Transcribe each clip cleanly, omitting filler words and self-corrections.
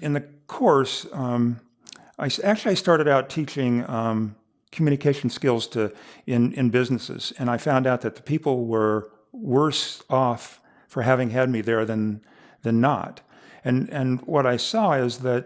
In the course, I started out teaching communication skills in businesses, and I found out that the people were worse off for having had me there than not. And what I saw is that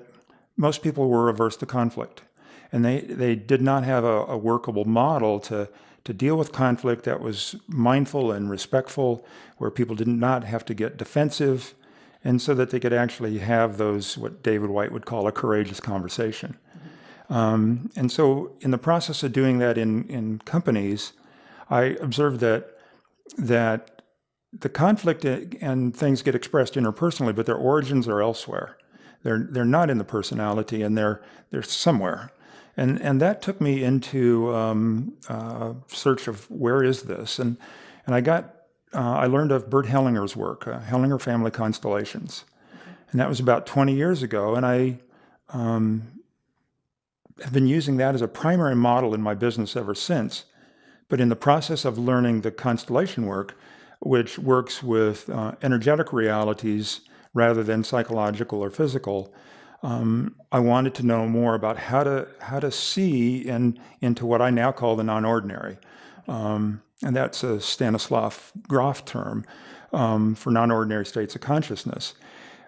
most people were averse to conflict, and they did not have a workable model to deal with conflict that was mindful and respectful, where people did not have to get defensive, and so that they could actually have those, what David White would call a courageous conversation. And so in the process of doing that in companies, I observed that the conflict and things get expressed interpersonally, but their origins are elsewhere. They're not in the personality, and they're somewhere. And that took me into search of where is this, and I learned of Bert Hellinger's work, Hellinger Family Constellations, and that was about 20 years ago. And I have been using that as a primary model in my business ever since. But in the process of learning the constellation work, which works with energetic realities rather than psychological or physical, I wanted to know more about how to see into what I now call the non-ordinary. And that's a Stanislav Grof term for non-ordinary states of consciousness.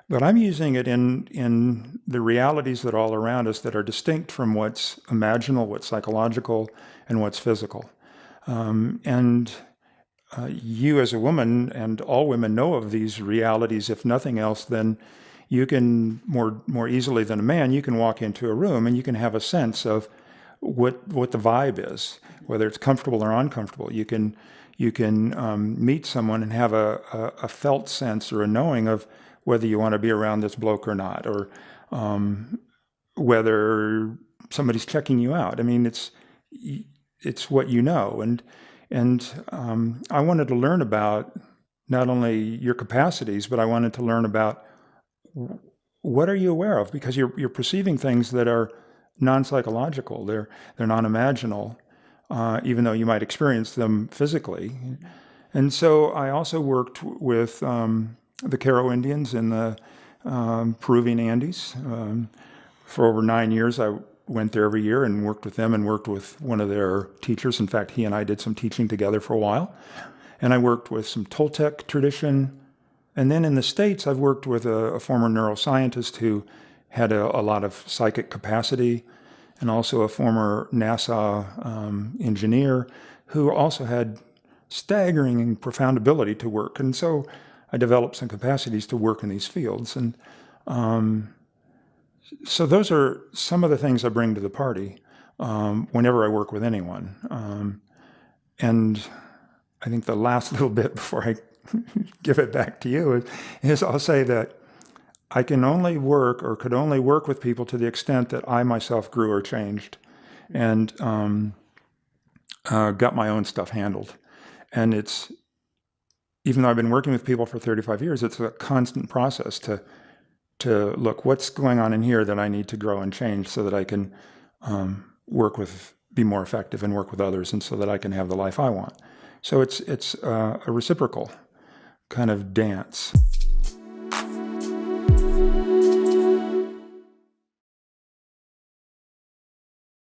But I'm using it in the realities that are all around us that are distinct from what's imaginal, what's psychological, and what's physical. You as a woman, and all women know of these realities, if nothing else, then you can, more easily than a man, you can walk into a room and you can have a sense of what the vibe is, whether it's comfortable or uncomfortable. You can meet someone and have a felt sense or a knowing of whether you want to be around this bloke or not, or whether somebody's checking you out. I mean, it's what you know, and I wanted to learn about not only your capacities, but I wanted to learn about what are you aware of, because you're perceiving things that are non-psychological, they're non-imaginal, even though you might experience them physically. And so I also worked with the Caro Indians in the Peruvian Andes. For over 9 years, I went there every year and worked with them, and worked with one of their teachers. In fact, he and I did some teaching together for a while. And I worked with some Toltec tradition. And then in the States, I've worked with a former neuroscientist who had a lot of psychic capacity, and also a former NASA engineer who also had staggering and profound ability to work. And so I developed some capacities to work in these fields. And so those are some of the things I bring to the party whenever I work with anyone. And I think the last little bit before I give it back to you is I'll say that I can only work, or could only work with people to the extent that I myself grew or changed, and got my own stuff handled. And it's, even though I've been working with people for 35 years, it's a constant process to look, what's going on in here that I need to grow and change so that I can be more effective and work with others, and so that I can have the life I want. So it's a reciprocal kind of dance.